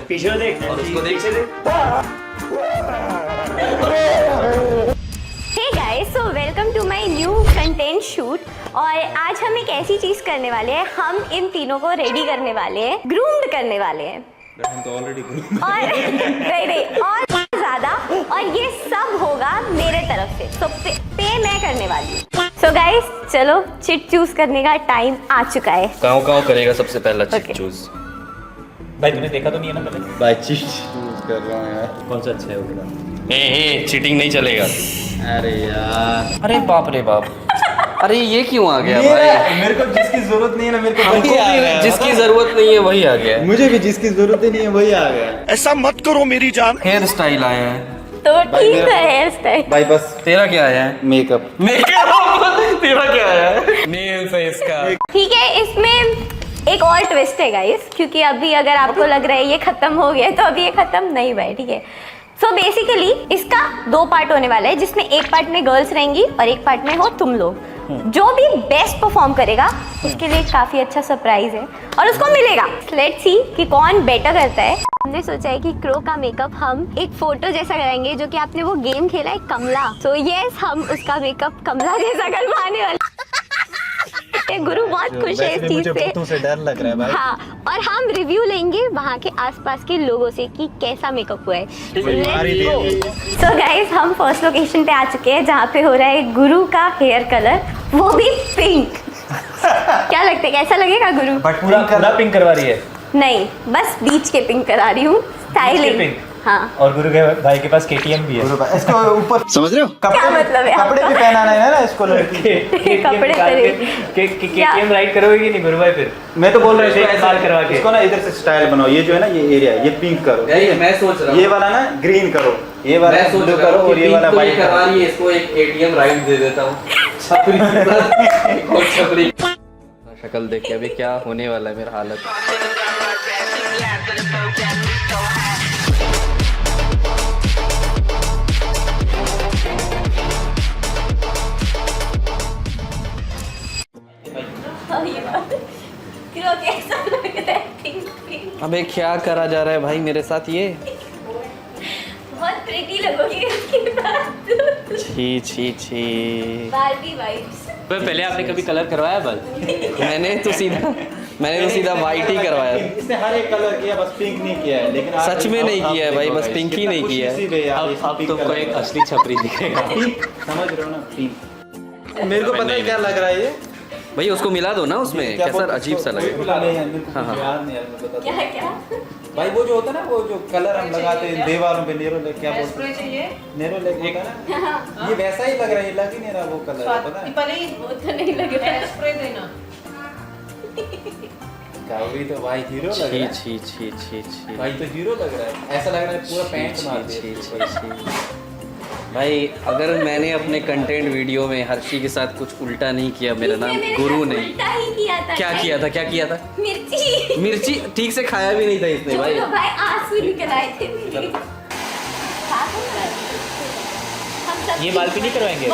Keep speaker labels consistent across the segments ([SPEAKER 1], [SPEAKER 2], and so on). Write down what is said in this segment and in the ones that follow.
[SPEAKER 1] पीछे देख
[SPEAKER 2] और उसको देख से
[SPEAKER 3] hey guys, so welcome to my new content shoot. और आज हम एक ऐसी चीज करने वाले हैं, हम इन तीनों को रेडी करने वाले हैं, ग्रूम्ड करने वाले हैं।
[SPEAKER 2] हम तो ऑलरेडी ग्रूम
[SPEAKER 3] और नहीं और ज्यादा, और ये सब होगा मेरे तरफ से, तो पे मैं करने वाली हूँ। सो गाइस, चलो चिट चूज करने का टाइम आ चुका है।
[SPEAKER 2] काँव करेगा सबसे पहला चिट चूज।
[SPEAKER 1] भाई तूने देखा तो नहीं है ना पहले?
[SPEAKER 4] भाई चीज चूज कर रहा हूँ यार।
[SPEAKER 1] कौन सा अच्छा है वो बता।
[SPEAKER 2] हे चीटिंग नहीं चलेगा।
[SPEAKER 4] अरे यार,
[SPEAKER 2] अरे बाप रे बाप, अरे ये क्यों आ गया भाई?
[SPEAKER 4] मेरे को जिसकी जरूरत नहीं है ना, मेरे को
[SPEAKER 2] हमको
[SPEAKER 4] वही आ
[SPEAKER 2] भी
[SPEAKER 4] गया।
[SPEAKER 2] जिसकी जरूरत नहीं है वही आ गया।
[SPEAKER 4] मुझे भी जिसकी जरूरत ही नहीं है वही आ गया।
[SPEAKER 5] ऐसा मत करो मेरी जान।
[SPEAKER 2] हेयर स्टाइल आया है।
[SPEAKER 3] तो
[SPEAKER 4] भाई
[SPEAKER 3] ठीक है हेयर स्टाइल।
[SPEAKER 4] भाई बस
[SPEAKER 2] तेरा क्या आया है?
[SPEAKER 4] मेकअप।
[SPEAKER 2] तेरा क्या आया है? नेल्स है इसका।
[SPEAKER 3] ठीक है, इसमें एक और ट्विस्ट है गाइस, क्योंकि अभी अगर आपको लग रहा है ये खत्म हो गया, तो अभी ये खत्म नहीं हुआ है, ठीक है। सो बेसिकली इसका 2 पार्ट होने वाला है, जिसमें एक पार्ट में गर्ल्स रहेंगी और एक पार्ट में हो तुम लोग। जो भी बेस्ट परफॉर्म करेगा उसके लिए काफी अच्छा सरप्राइज है और उसको मिलेगा। लेट्स सी कि कौन बेटर करता है। हमने सोचा है कि क्रो का मेकअप हम एक फोटो जैसा कराएंगे, जो कि आपने वो गेम खेला है कमला। सो यस, हम उसका मेकअप कमला जैसा करवाने वाले। गुरु बहुत खुश है इस चीज
[SPEAKER 4] से डर लग रहा है भाई।
[SPEAKER 3] हाँ, और हम रिव्यू लेंगे वहाँ के आसपास के लोगों से कि कैसा मेकअप हुआ है। सो गाइस, हम फर्स्ट लोकेशन पे आ चुके हैं, जहाँ पे हो रहा है गुरु का हेयर कलर, वो भी पिंक। क्या लगता है, कैसा लगेगा गुरु?
[SPEAKER 1] बट पूरा पिंक करवा रही है?
[SPEAKER 3] नहीं, बस बीच के पिंक करा रही हूँ, स्टाइलिंग।
[SPEAKER 1] पिंक?
[SPEAKER 3] हाँ।
[SPEAKER 1] और गुरु के भाई के पास KTM भी है।
[SPEAKER 4] इसको ऊपर समझ रहे हो?
[SPEAKER 3] क्या मतलब है
[SPEAKER 4] कपड़े भी पहनाना है ना इसको लड़की।
[SPEAKER 3] कपड़े
[SPEAKER 1] KTM राइड करोगे कि नहीं गुरु भाई? फिर
[SPEAKER 4] मैं तो बोल रहा हूँ
[SPEAKER 1] एक बाल करवा के
[SPEAKER 4] इसको ना इधर से स्टाइल बनाओ। ये जो है ना, ये एरिया ये पिंक करो।
[SPEAKER 2] मैं सोच रहा हूँ
[SPEAKER 4] ये वाला ना ग्रीन करो, ये वाला ब्लू करो, और ये वाला व्हाइट
[SPEAKER 2] करवा
[SPEAKER 4] करो।
[SPEAKER 2] रही है, इसको एक ATM राइड दे देता हूँ। छपरी शक्ल देख के अभी क्या होने वाला है मेरा हालत। अबे क्या करा जा रहा है भाई मेरे साथ? ये
[SPEAKER 3] बहुत प्रिटी लगोगी इसके बाद।
[SPEAKER 2] छी छी छी।
[SPEAKER 3] Barbie vibes.
[SPEAKER 1] पहले आपने कभी कलर करवाया बाल?
[SPEAKER 2] मैंने तो सीधा वाइट ही करवाया।
[SPEAKER 4] इसने हर एक कलर किया, बस पिंक नहीं किया है। लेकिन
[SPEAKER 2] सच में नहीं किया है भाई, बस पिंक ही नहीं किया है।
[SPEAKER 1] अब तुमको एक असली छपरी दिखेगा।
[SPEAKER 4] समझ रहे हो ना, पिंक। मेरे को पता है क्या लग रहा है ये।
[SPEAKER 2] भाई उसको मिला दो ना उसमें, कैसा अजीब सा लगे।
[SPEAKER 3] क्या क्या?
[SPEAKER 4] भाई वो जो होता है ना, वो जो कलर हम लगाते हैं दीवारों पे, नेरो लेक, क्या बोलते हैं, नेरो लेक होता है ना, ये वैसा ही लग रहा है। ये लग ही नहीं रहा वो कलर, पता है?
[SPEAKER 3] वो तो नहीं लग रहा है।
[SPEAKER 6] स्प्रे देना।
[SPEAKER 4] कावी तो भाई हीरो लग रहा है।
[SPEAKER 2] छी छी छी छी।
[SPEAKER 4] भाई तो हीरो लग रहा है, ऐसा लग रहा है पूरा पैंट मार
[SPEAKER 2] छी
[SPEAKER 4] दिया।
[SPEAKER 2] छी छी। भाई अगर मैंने अपने कंटेंट वीडियो में हर्षी के साथ कुछ उल्टा नहीं किया, मेरा नाम गुरु नहीं।
[SPEAKER 3] उल्टा ही किया था।
[SPEAKER 2] क्या किया था?
[SPEAKER 3] मिर्ची।
[SPEAKER 2] मिर्ची ठीक से खाया भी नहीं था इसने भाई।
[SPEAKER 3] भाई आंसू निकल आए थे मेरे। हम सब
[SPEAKER 1] ये बाल भी नहीं करवाएंगे?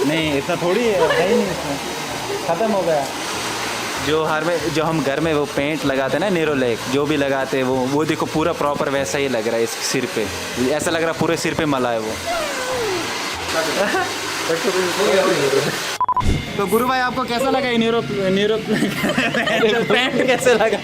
[SPEAKER 4] नहीं इतना थोड़ी है नहीं, इसमें खत्म हो गया। जो हम घर में वो पेंट लगाते हैं ना, नेरो लेक जो भी लगाते हैं, वो देखो पूरा प्रॉपर वैसा ही लग रहा है। इस सिर पे ऐसा लग रहा है पूरे सिर पे मला है वो। तो गुरु भाई आपको कैसा लगा ये नेरो पेंट कैसे लगा?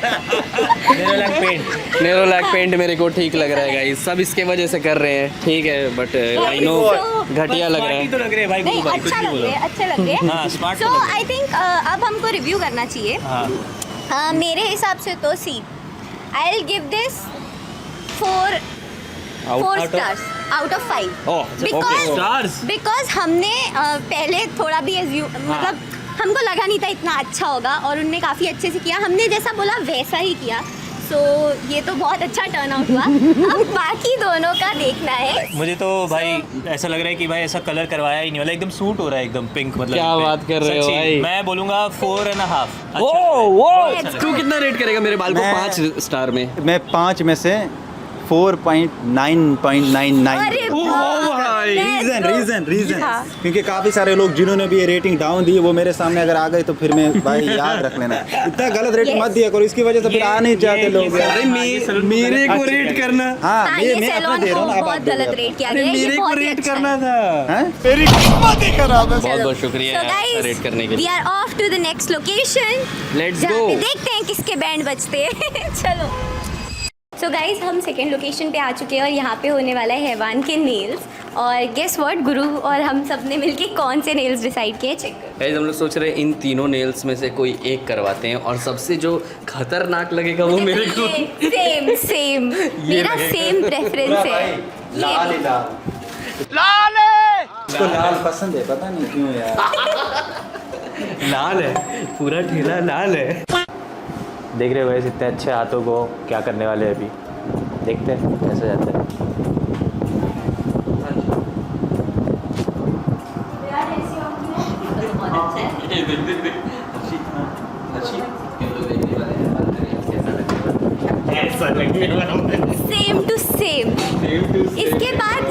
[SPEAKER 2] नेरो लैक पेंट मेरे को ठीक लग रहा है गाइस, सब इसके वजह से कर रहे हैं, ठीक है। बट आई नो घटिया लग रहा है।
[SPEAKER 1] तो लग रहे भाई गुरु भाई, कुछ
[SPEAKER 3] अच्छा
[SPEAKER 1] भी
[SPEAKER 3] लग
[SPEAKER 1] बोलो।
[SPEAKER 3] रहे, अच्छे लग रहे।
[SPEAKER 1] हाँ, स्मार्ट
[SPEAKER 3] सो आई थिंक अब हमको रिव्यू करना चाहिए।
[SPEAKER 1] हाँ।
[SPEAKER 3] मेरे हिसाब से तो see I will give this 4 stars out of 5। Because हमने पहले थोड़ा भी मतलब हमको लगा नहीं था इतना अच्छा होगा, और उनने काफ़ी अच्छे से किया, हमने जैसा बोला वैसा ही किया। सो ये तो बहुत अच्छा टर्न आउट हुआ। अब बाकी दोनों का देखना है।
[SPEAKER 1] मुझे तो भाई ऐसा लग रहा है कि भाई ऐसा कलर करवाया ही नहीं, मतलब एकदम सूट हो रहा है एकदम पिंक। मतलब
[SPEAKER 2] क्या बात कर रहे हो
[SPEAKER 1] सच्ची,
[SPEAKER 2] भाई?
[SPEAKER 1] मैं बोलूंगा 4.5।
[SPEAKER 2] तू कितना रेट करेगा मेरे बाल को 5 स्टार में?
[SPEAKER 4] मैं 5 में से 4.9.99।
[SPEAKER 3] अरे
[SPEAKER 4] रीजन
[SPEAKER 3] हाँ।
[SPEAKER 4] क्योंकि काफी सारे लोग जिन्होंने भी ये रेटिंग डाउन दी वो मेरे सामने अगर आ गए तो फिर मैं भाई याद रख लेना, इतना गलत रेटिंग मत दिया करो, इसकी वजह से फिर आ नहीं चाहते लोग।
[SPEAKER 2] मेरे को रेट करना।
[SPEAKER 4] हाँ
[SPEAKER 3] हाँ,
[SPEAKER 4] मैं
[SPEAKER 3] ये
[SPEAKER 4] अपना
[SPEAKER 3] सैलून
[SPEAKER 4] दे रहा हूँ
[SPEAKER 3] को
[SPEAKER 4] ना, अब
[SPEAKER 3] बहुत
[SPEAKER 4] आप दो
[SPEAKER 3] गलत
[SPEAKER 4] यार।
[SPEAKER 3] रेट किया गया है, ये
[SPEAKER 2] मेरे को
[SPEAKER 3] बहुत ही
[SPEAKER 2] रेट
[SPEAKER 3] अच्छा
[SPEAKER 2] करना
[SPEAKER 3] है।
[SPEAKER 2] था।
[SPEAKER 4] हैं?
[SPEAKER 2] बहुत बहुत शुक्रिया
[SPEAKER 3] So
[SPEAKER 2] यार,
[SPEAKER 3] guys,
[SPEAKER 2] रेट करने के
[SPEAKER 3] we
[SPEAKER 2] लिए।
[SPEAKER 3] are off to the next location.
[SPEAKER 2] Let's
[SPEAKER 3] जहाँ
[SPEAKER 2] go.
[SPEAKER 3] पे देखते हैं किसके बैंड बजते हैं। चलो। So guys, हम सेकेंड लोकेशन पे आ चुके हैं और यहाँ पे होने वाला है हैवान के नेल्स। और गेस व्हाट, गुरु और हम सब ने मिलके कौन से नेल्स डिसाइड किए, चेक करो।
[SPEAKER 2] गाइस हम लोग सोच रहे हैं इन तीनों नेल्स में से कोई एक करवाते हैं और सबसे जो खतरनाक लगेगा वो मेरे को।
[SPEAKER 3] सेम मेरा सेम प्रेफरेंस है।
[SPEAKER 4] लाल ही लाल इसको लाल पसंद है, पता नहीं क्यों यार।
[SPEAKER 1] लाल है, पूरा ठेला लाल है। देख रहे हो गाइस इतने अच्छे हाथों को क्या करने वाले हैं अभी, देखते हैं कैसे जाता है।
[SPEAKER 3] Same to same. इसके बाद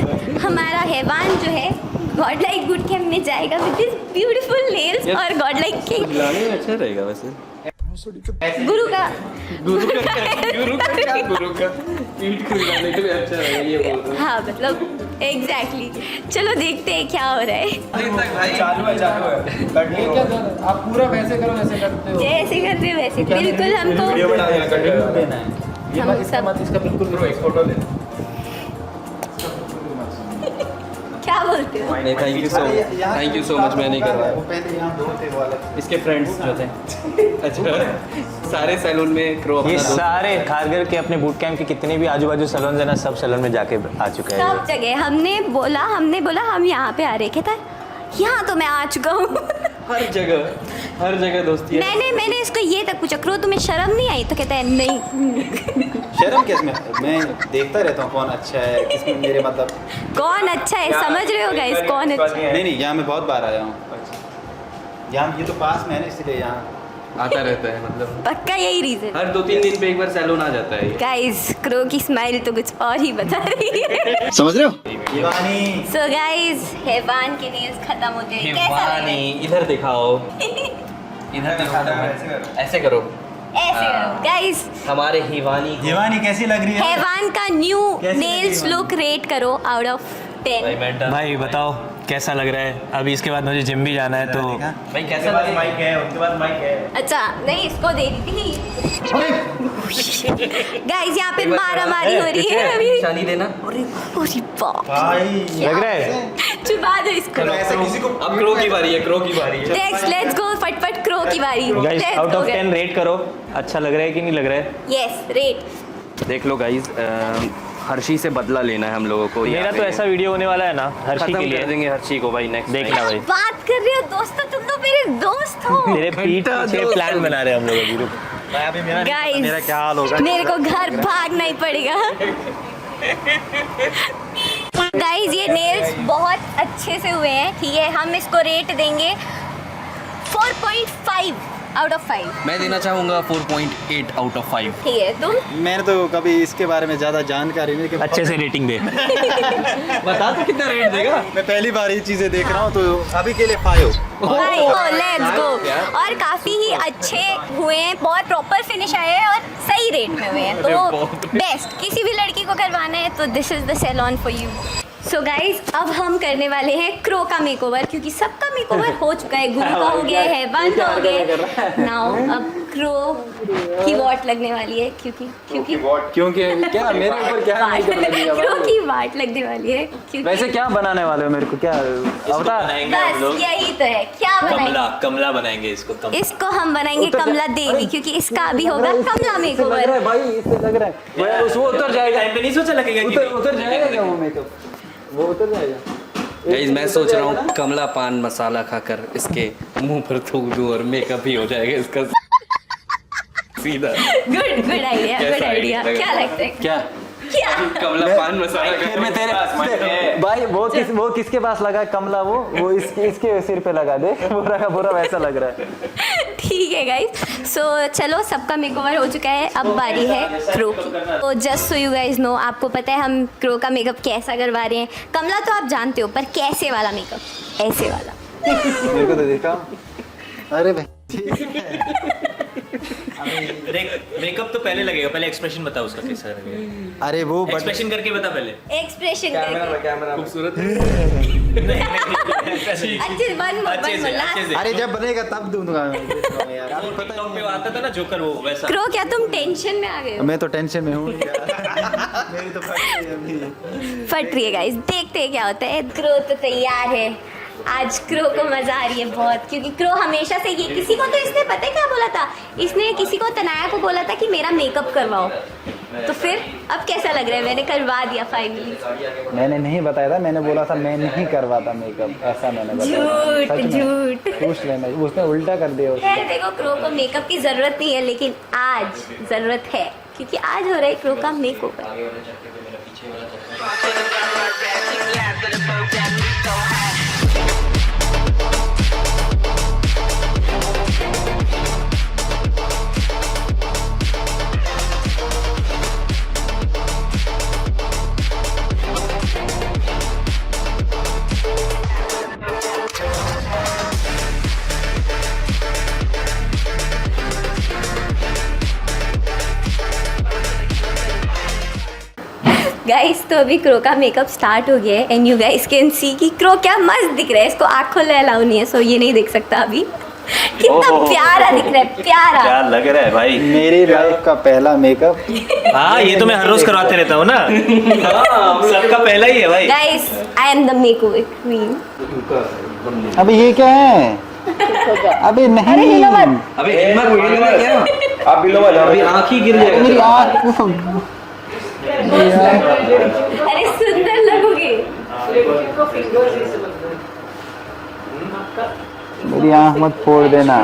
[SPEAKER 3] हमारा हैवान जो है गॉड लाइक गुड कैम्प में जाएगा विद दिस ब्यूटीफुल नेल्स और गॉड लाइक के
[SPEAKER 2] लाने में अच्छा रहेगा वैसे।
[SPEAKER 3] गुरु का
[SPEAKER 2] गुरु का पीठ खुलवाने के लिए अच्छा रहेगा ये बोल रहा हूँ।
[SPEAKER 3] हाँ मतलब एग्जैक्टली। चलो देखते हैं क्या हो रहा है।
[SPEAKER 4] चालू है आप पूरा वैसे करो जैसे करते हो।
[SPEAKER 3] जैसे करते हैं वैसे बिल्कुल हमको हम सब
[SPEAKER 4] इसका बिल्कुल एक फोटो लेना।
[SPEAKER 3] क्या बोलते हो।
[SPEAKER 2] नहीं थैंक यू सो मच मैं नहीं करवाया।
[SPEAKER 4] वो पहले यहाँ दो थे वो अलग।
[SPEAKER 2] इसके फ्रेंड्स जो थे अच्छा सारे सैलून में क्रो
[SPEAKER 1] ये
[SPEAKER 2] अपना दोस्त।
[SPEAKER 1] सारे खारगर के अपने बूट कैंप के कितने भी आजू बाजू सैलून है ना, सब सैलून में जाके आ चुके हैं।
[SPEAKER 3] सब जगह हमने बोला हम यहाँ पे आ रहे थे, यहाँ तो मैं आ चुका हूँ।
[SPEAKER 2] हर जगह दोस्ती है।
[SPEAKER 3] मैंने इसको ये तक पूछा, क्रो तुम्हें शर्म नहीं आई? तो कहता है नहीं।
[SPEAKER 4] शर्म किसमें, मैं देखता रहता हूँ कौन अच्छा है किसमें मेरे मतलब।
[SPEAKER 3] कौन अच्छा है समझ रहे हो गाइस, कौन अच्छा है?
[SPEAKER 4] नहीं यहाँ मैं बहुत बार आया हूँ, यहाँ ये तो पास में है ना इसलिए यहाँ
[SPEAKER 2] आता रहता है मतलब
[SPEAKER 3] पक्का यही रीजन।
[SPEAKER 2] हर 2-3 दिन पे एक बार सैलून आ जाता है ये।
[SPEAKER 3] गाइस क्रो की स्माइल तो कुछ और ही बता रही है।
[SPEAKER 4] समझ रहे हो। दीवानी
[SPEAKER 3] सो गाइस हैवान के नेल्स खत्म हो गए, कैसा लगा?
[SPEAKER 2] इधर दिखाओ इधर दिखाओ ऐसे करो
[SPEAKER 3] ऐसे करो गाइस।
[SPEAKER 2] हमारे हिवानी
[SPEAKER 4] कैसी लग रही है।
[SPEAKER 3] हैवान का न्यू
[SPEAKER 4] कैसी
[SPEAKER 3] नेल्स
[SPEAKER 4] लगी
[SPEAKER 3] लुक रेट करो आउट ऑफ 10।
[SPEAKER 1] भाई बताओ कैसा लग रहा है। अभी इसके बाद मुझे जिम भी जाना है तो
[SPEAKER 2] भाई कैसा लगे?
[SPEAKER 4] माइक है उनके पास माइक है।
[SPEAKER 3] अच्छा नहीं इसको दे दी थी। गाइस यहाँ पे मारा मारी हो रही है अभी।
[SPEAKER 2] निशानी देना।
[SPEAKER 3] अरे बाप
[SPEAKER 4] भाई
[SPEAKER 1] लग रहा है।
[SPEAKER 3] छुपा दो इसको।
[SPEAKER 4] ऐसा किसी को
[SPEAKER 2] अब क्रो की बारी है
[SPEAKER 3] नेक्स्ट लेट्स गो फटफट क्रो की बारी।
[SPEAKER 1] गाइस आउट ऑफ 10 रेट करो, अच्छा लग रहा है कि नहीं लग रहा है।
[SPEAKER 3] Yes rate.
[SPEAKER 2] देख लो गाइस हर्षी से बदला लेना है हम लोगों को।
[SPEAKER 1] मेरा तो ऐसा वीडियो होने वाला है ना हर्षी
[SPEAKER 2] खत्म
[SPEAKER 1] के
[SPEAKER 2] कर
[SPEAKER 1] लिए,
[SPEAKER 2] देंगे हर्षी को भाई नेक्स्ट
[SPEAKER 1] देखना भाई।
[SPEAKER 3] बात कर रहे हो दोस्तों, तुम तो मेरे दोस्त हो।
[SPEAKER 1] तेरे पीठ पीछे प्लान बना रहे हैं हम लोग अभी। रुक
[SPEAKER 4] अभी मेरा
[SPEAKER 3] गाइस
[SPEAKER 4] क्या हाल होगा।
[SPEAKER 3] मेरे को घर भागना ही पड़ेगा। गाइस ये नेल्स बहुत अच्छे से हुए हैं, ठीक है। हम इसको रेट देंगे 4.5 आउट ऑफ 5।
[SPEAKER 2] मैं देना चाहूँगा 4.8 आउट ऑफ 5।
[SPEAKER 3] ठीक है तुम?
[SPEAKER 4] मैंने तो कभी इसके बारे में ज़्यादा जानकारी नहीं कि
[SPEAKER 1] अच्छे से रेटिंग दे।
[SPEAKER 2] बता तो कितना रेट देगा।
[SPEAKER 4] मैं पहली बार ये चीज़ें देख रहा हूँ तो अभी के लिए 5।
[SPEAKER 3] Let's go. और काफी ही अच्छे हुए हैं, बहुत प्रॉपर फिनिश आए हैं और सही रेट में हुए हैं, तो बेस्ट। किसी भी लड़की को करवाना है तो this is the salon for you. So guys अब हम करने वाले हैं क्रो का मेकओवर, क्योंकि सबका मेकओवर हो चुका है। गुरु का हो गया है, हैवान का हो गया है, नाउ अब क्रो की वाट लगने वाली है, क्योंकि
[SPEAKER 4] क्या मेरे ऊपर क्या
[SPEAKER 3] क्रो की वाट लगने वाली है क्योंकि
[SPEAKER 4] वैसे क्या बनाने वाले हो मेरे को क्या अवतार।
[SPEAKER 3] बस यही तो है। क्या बनाएंगे?
[SPEAKER 1] कमला बनाएंगे इसको।
[SPEAKER 3] इसको हम बनाएंगे कमला देवी, क्योंकि इसका अभी होगा कमला मेकओवर।
[SPEAKER 4] भाई इससे लग रहा है वो उतर जाएगा।
[SPEAKER 1] टाइम पे नहीं सोचा लगेगा
[SPEAKER 4] उतर जाएगा क्या वो मेकअप, वो उतर जाएगा।
[SPEAKER 2] गाइस मैं सोच रहा हूँ कमला पान मसाला खाकर इसके मुंह पर थूक दूं और मेकअप ही हो जाएगा इसका सीधा।
[SPEAKER 3] गुड आइडिया, गुड
[SPEAKER 2] कैसा
[SPEAKER 3] आइडिया।
[SPEAKER 2] idea
[SPEAKER 3] क्या लगता है?
[SPEAKER 4] क्या
[SPEAKER 3] क्या?
[SPEAKER 2] कमला पान मसाला
[SPEAKER 4] फिर मैं तेरे भाई वो किसके पास लगा कमला, वो इसके सिर पे लगा दे। बुरा का बुरा वैसा लग रहा है।
[SPEAKER 3] ठीक है गाइस, सो चलो सबका मेकओवर हो चुका है, अब बारी है क्रो की। तो just so you guys know, आपको पता है हम क्रो का मेकअप कैसा करवा रहे हैं। कमला तो आप जानते हो, पर कैसे वाला मेकअप, ऐसे वाला।
[SPEAKER 4] मेरे को तो देखा, अरे भाई
[SPEAKER 1] मेकअप तो पहले लगेगा, पहले एक्सप्रेशन बता उसका कैसा लगेगा।
[SPEAKER 4] अरे वो
[SPEAKER 1] एक्सप्रेशन करके बता पहले।
[SPEAKER 3] एक्सप्रेशन करके
[SPEAKER 2] कैमरा खूबसूरत
[SPEAKER 3] अच्छे वन लास्ट।
[SPEAKER 4] अरे जब बनेगा तब दूंगा यार, आपको पता
[SPEAKER 1] टिकटॉक पे आता था ना जोकर, वो वैसा।
[SPEAKER 3] क्रो क्या तुम टेंशन में आ गए
[SPEAKER 4] है
[SPEAKER 3] हो?
[SPEAKER 4] मैं तो टेंशन में हूँ। मेरी तो फट गई अभी।
[SPEAKER 3] फट रही है गाइस, देखते हैं क्या होता है। क्रो तो तैयार है, आज क्रो को मजा आ रही है बहुत, क्योंकि क्रो हमेशा से ये, किसी को तो इसने पता है क्या बोला था, इसने किसी को, तनाया को बोला था कि मेरा मेकअप करवाओ। तो फिर अब कैसा लग रहा है? मैंने करवा दिया फाइनली।
[SPEAKER 4] मैंने नहीं बताया था, मैंने बोला था मैं नहीं करवाता मेकअप, ऐसा मैंने बताया।
[SPEAKER 3] झूठ झूठ।
[SPEAKER 4] पूछ लेना, उसने उल्टा कर दिया उसको।
[SPEAKER 3] खैर देखो, क्रो को मेकअप की जरूरत नहीं है, लेकिन आज जरूरत है, क्योंकि आज हो रहा है क्रो का मेकओवर। गाइस तो अभी क्रो का मेकअप स्टार्ट हो गया है, and you guys can see कि क्रो क्या मस्त दिख रहा है। इसको आँख खोलना अलाउ नहीं है, सो ये नहीं देख सकता अभी। कितना प्यारा दिख रहा है, प्यारा।
[SPEAKER 1] क्या लग रहा है भाई?
[SPEAKER 4] मेरी लाइफ का पहला मेकअप।
[SPEAKER 1] हाँ, ये तो मैं हर रोज करवाते रहता हूँ ना। सबका पहला ही है भाई।
[SPEAKER 3] Guys I am the makeover queen.
[SPEAKER 4] अबे ये क्या है? अबे नहीं,
[SPEAKER 3] अरे हिलो मत।
[SPEAKER 2] अबे हिम्मत हिलना क्या? आप हिलो मत, अभी आँख ही गिर जाएगा।
[SPEAKER 4] मेरी आँख।
[SPEAKER 3] अरे सुंदर लगोगे।
[SPEAKER 4] मेरी आँख मत फोड़ देना।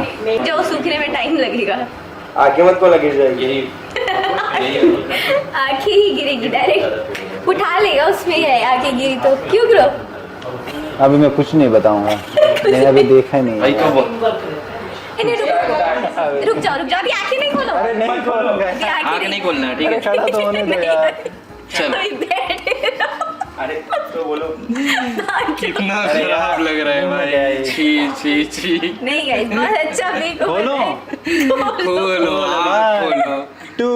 [SPEAKER 3] जो सूखने में टाइम लगेगा।
[SPEAKER 2] आँखें मत को लगी जाएगी।
[SPEAKER 3] आंखें ही गिरेगी डायरेक्ट, उठा लेगा उसमें ही है, आंखें गिरी तो। क्यों क्रो?
[SPEAKER 4] अभी मैं कुछ नहीं बताऊंगा, मैंने अभी देखा नहीं
[SPEAKER 2] भाई
[SPEAKER 4] है।
[SPEAKER 3] रुक जाओ अभी आंखें नहीं खोलो।
[SPEAKER 4] अरे नहीं खोलूंगा।
[SPEAKER 3] अभी
[SPEAKER 2] आँख नहीं खोलना है, ठीक है?
[SPEAKER 4] खड़ा तो होने दो यार।
[SPEAKER 2] चलो।
[SPEAKER 1] अरे तो बोलो।
[SPEAKER 2] कितना खराब लग रहा है भाई। छी छी छी।
[SPEAKER 3] नहीं गाइस, बहुत अच्छा मेकअप।
[SPEAKER 4] खोलो।
[SPEAKER 2] खोलो, आँख खोलो।
[SPEAKER 4] 2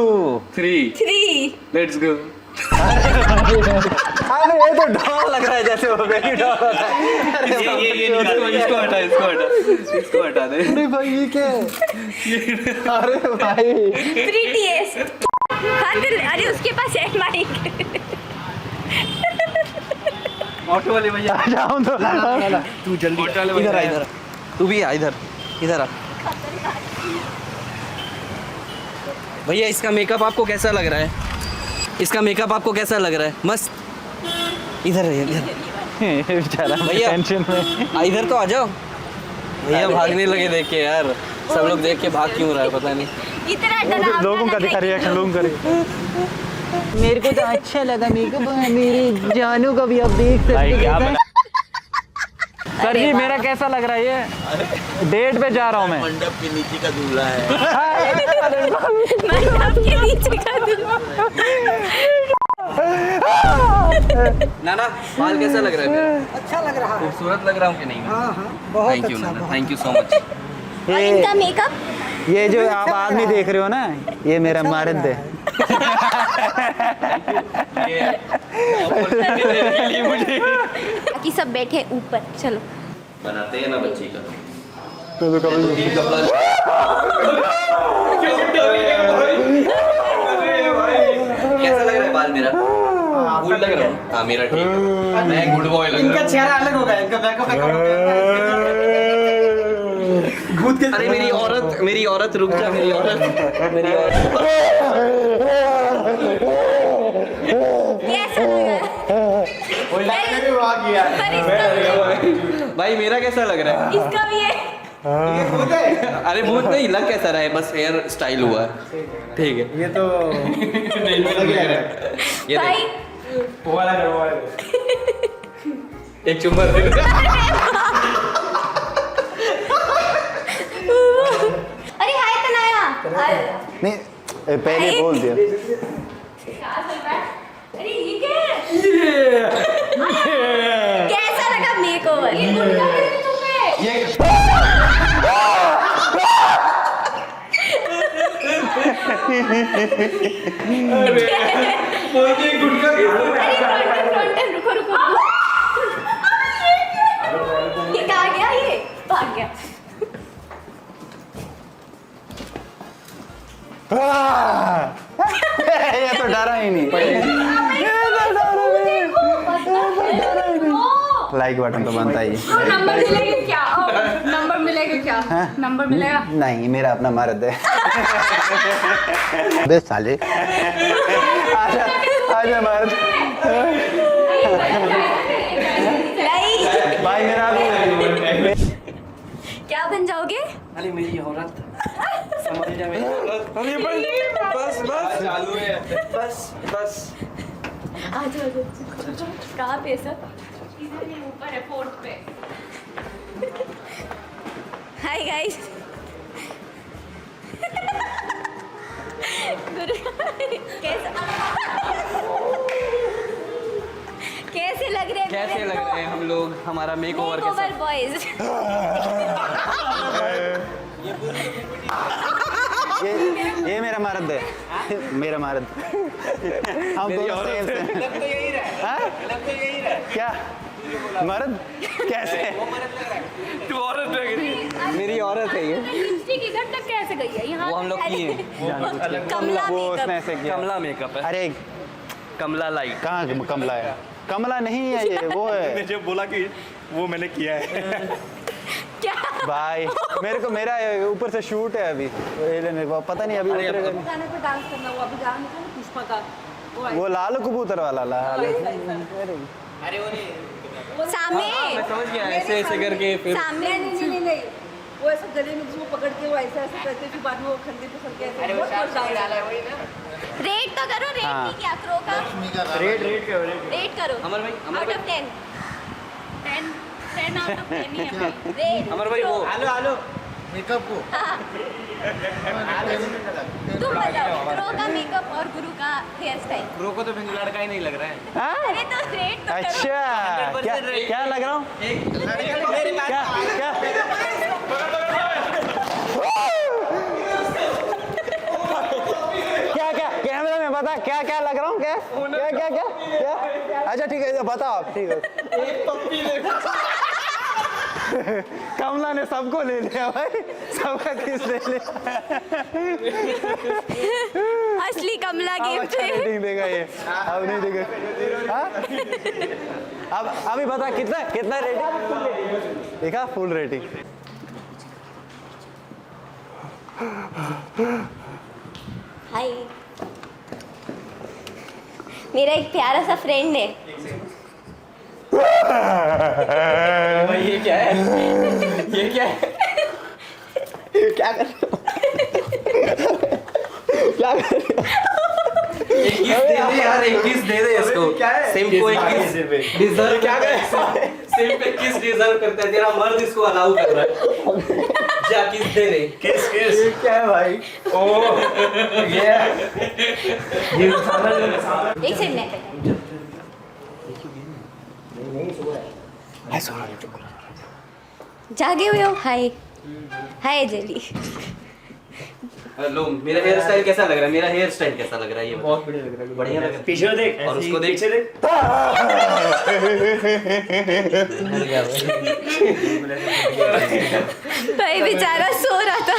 [SPEAKER 2] 3 लेट्स गो।
[SPEAKER 4] अरे ये तो डॉल लग रहा है, जैसे वो बेबी डॉल होता है। अरे
[SPEAKER 2] इसको हटा दे।
[SPEAKER 4] अरे भाई ये क्या है? अरे भाई
[SPEAKER 3] प्रीटीएस्ट। अरे उसके पास है माइक।
[SPEAKER 2] ऑटो वाले भैया
[SPEAKER 4] आ जाऊं तो
[SPEAKER 2] तू जल्दी इधर आ, इधर तू भी आ, इधर इधर आ। भैया इसका मेकअप आपको कैसा लग रहा है? इसका मेकअप आपको कैसा लग रहा है? मस्त। इधर है, इधर
[SPEAKER 4] बेचारा
[SPEAKER 2] भैया।
[SPEAKER 4] टेंशन में।
[SPEAKER 2] इधर तो आ जाओ। भैया भागने लगे देख के यार, सब लोग देख के भाग क्यों रहा है पता नहीं।
[SPEAKER 3] इतना डरावना
[SPEAKER 4] लोगों का दिखा रिएक्शन, लोगों का। मेरे को तो अच्छा लगा मेकअप, मेरी जानू का भी आप देख सकते हैं। सर जी मेरा कैसा लग रहा है? ये डेट पे जा रहा हूँ मैं।
[SPEAKER 5] मंडप के नीचे का दूल्हा है।
[SPEAKER 3] मंडप के नीचे का दूल्हा।
[SPEAKER 2] नाना बाल कैसा लग रहा है मेरा? अच्छा लग रहा है। खूबसूरत लग रहा हूँ कि नहीं? बहुत thank you Nana, thank you so much.
[SPEAKER 3] और इनका मेकअप,
[SPEAKER 4] ये जो आप आदमी देख रहे हो ना, ये मेरा मर्द है।
[SPEAKER 3] बाकी सब बैठे ऊपर। चलो
[SPEAKER 2] बनाते हैं ना बच्ची का। कैसा लग रहा है बाल मेरा? गुड लग रहा है? हाँ मेरा ठीक है, मैं गुड बॉय लग रहा हूँ।
[SPEAKER 5] चेहरा अलग हो गया, इनका
[SPEAKER 2] अरे मेरी औरत रुक जा, मेरी औरत।
[SPEAKER 3] कैसा लगा? पर इसका भी
[SPEAKER 2] भाई मेरा कैसा लग रहा है?
[SPEAKER 3] इसका भी है।
[SPEAKER 2] अरे भूत नहीं, लग कैसा रहा है, बस हेयर स्टाइल हुआ है, ठीक है।
[SPEAKER 5] ये तो
[SPEAKER 2] ये
[SPEAKER 3] भाई
[SPEAKER 2] एक चुम्मा दे।
[SPEAKER 6] नहीं पहले बोल दिया।
[SPEAKER 3] अरे ये क्या है? कैसा लगा मेकओवर? ये गुंडा कैसे तुम्हें? फ्रंटन रुको रुको। ये कहाँ गया? ये भाग गया।
[SPEAKER 6] ये तो डरा ही नहीं। लाइक बटन तो बनता ही।
[SPEAKER 7] नंबर मिलेगा क्या? नंबर मिलेगा क्या? नंबर मिलेगा?
[SPEAKER 6] नहीं, मेरा अपना मर्द है। बे साले आजा आजा मर्द।
[SPEAKER 3] नहीं
[SPEAKER 6] भाई मेरा
[SPEAKER 3] क्या बन जाओगे?
[SPEAKER 2] अरे मेरी औरत समझ जा मेरी औरत। अरे बस चालू है बस
[SPEAKER 3] आ जाओ कहाँ पे सर?
[SPEAKER 7] ऊपर है 4th पे।
[SPEAKER 3] Hi guys. कैसे लग रहे हैं?
[SPEAKER 2] कैसे लग रहे हैं हम लोग? हमारा मेकओवर कैसा?
[SPEAKER 3] Makeover boys.
[SPEAKER 6] ये मेरा मर्द है। मेरा मर्द। हम दोनों सेम सेम। क्या मर्द? कैसे?
[SPEAKER 2] तू औरत लग रही है।
[SPEAKER 6] मेरी औरत है ये।
[SPEAKER 7] लिपस्टिक इधर तक कैसे गई है? यहाँ
[SPEAKER 2] वो हम लोग किए
[SPEAKER 3] कमला
[SPEAKER 6] वो उसने
[SPEAKER 3] मेकअप।
[SPEAKER 6] ऐसे किया।
[SPEAKER 2] कमला मेकअप है।
[SPEAKER 6] अरे
[SPEAKER 2] कमला लाइट।
[SPEAKER 6] कहाँ कमला है? कमला नहीं है ये, वो है।
[SPEAKER 4] जो बोला कि वो मैंने किया है।
[SPEAKER 3] क्या?
[SPEAKER 6] भाई मेरा ऊपर से शूट है अभी। पता नहीं अभी उतरेगा नहीं।
[SPEAKER 7] गाने पे डांस करना वो अभी गाना था ना पुष्पा का।
[SPEAKER 6] वो लाल कबूतर वाला लाल।
[SPEAKER 3] सामने
[SPEAKER 2] मैं समझ गया ऐसे ऐसे करके फिर
[SPEAKER 3] सामने
[SPEAKER 7] नहीं वो ऐसा गले में जिसको पकड़ के वो ऐसा ऐसा करते फिर बाद में वो खंडे पे सर के ऐसे बहुत डाला है वही ना।
[SPEAKER 3] रेट तो करो। रेट
[SPEAKER 6] हाँ।
[SPEAKER 3] नहीं किया क्रो का। रेट करो।
[SPEAKER 2] अमर भाई
[SPEAKER 3] आउट ऑफ 10
[SPEAKER 7] 10 आउट ऑफ 10 ही है भाई।
[SPEAKER 3] रेट
[SPEAKER 2] अमर भाई वो
[SPEAKER 5] हेलो मेकअप को
[SPEAKER 3] तुम बताओ क्रो का मेकअप और गुरु का हेयर स्टाइल।
[SPEAKER 2] ब्रो को तो फिर लड़का ही नहीं लग रहा है।
[SPEAKER 3] अरे तो रेट तो करो।
[SPEAKER 6] अच्छा क्या लग रहा हूँ? क्या क्या क्या क्या कैमरे में बता क्या क्या लग रहा हूँ? क्या क्या क्या क्या क्या? अच्छा ठीक है बताओ आप। ठीक है कमला ने सबको ले लिया भाई। सबका किस ले लिया?
[SPEAKER 3] असली कमला
[SPEAKER 6] अब
[SPEAKER 3] गिफ्ट
[SPEAKER 6] अच्छा
[SPEAKER 3] है।
[SPEAKER 6] रेटिंग देगा ये। अब नहीं देगा। हाँ? अब अभी बता कितना कितना रेटिंग देखा? Full rating.
[SPEAKER 3] हाय मेरा एक प्यारा सा फ्रेंड है।
[SPEAKER 2] ये क्या है? ये क्या है?
[SPEAKER 6] क्या कर रहे हो? क्या कर रहे हो?
[SPEAKER 2] एक किस दे दे यार, एक किस दे दे इसको। सेम को एक किस डिजर्व क्या करे? सेम पे किस डिजर्व करता है? तेरा मर्द इसको अलाउ कर रहा है। जा किस दे दे।
[SPEAKER 5] किस
[SPEAKER 6] क्या है भाई?
[SPEAKER 5] ओ ये
[SPEAKER 3] एक सेकंड में जागे हुए हो? हाय हाय जेली।
[SPEAKER 2] हेलो मेरा हेयर स्टाइल कैसा लग रहा है? मेरा हेयर स्टाइल कैसा लग रहा है? ये बहुत बढ़िया लग रहा है। बढ़िया लग रहा है।
[SPEAKER 5] पीछे देख
[SPEAKER 2] और उसको देख।
[SPEAKER 5] पीछे देख
[SPEAKER 3] भाई बेचारा सो रहा था।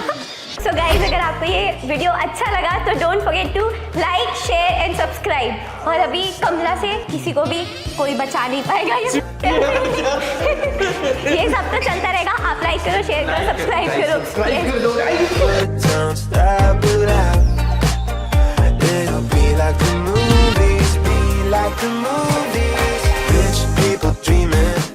[SPEAKER 3] सो गाइस अगर आपको ये वीडियो अच्छा लगा तो don't forget to like share and subscribe. और अभी कमला से किसी को भी कोई बचा नहीं पाएगा। ये सब तो चलता रहेगा। आप लाइक करो शेयर करो सब्सक्राइब करो।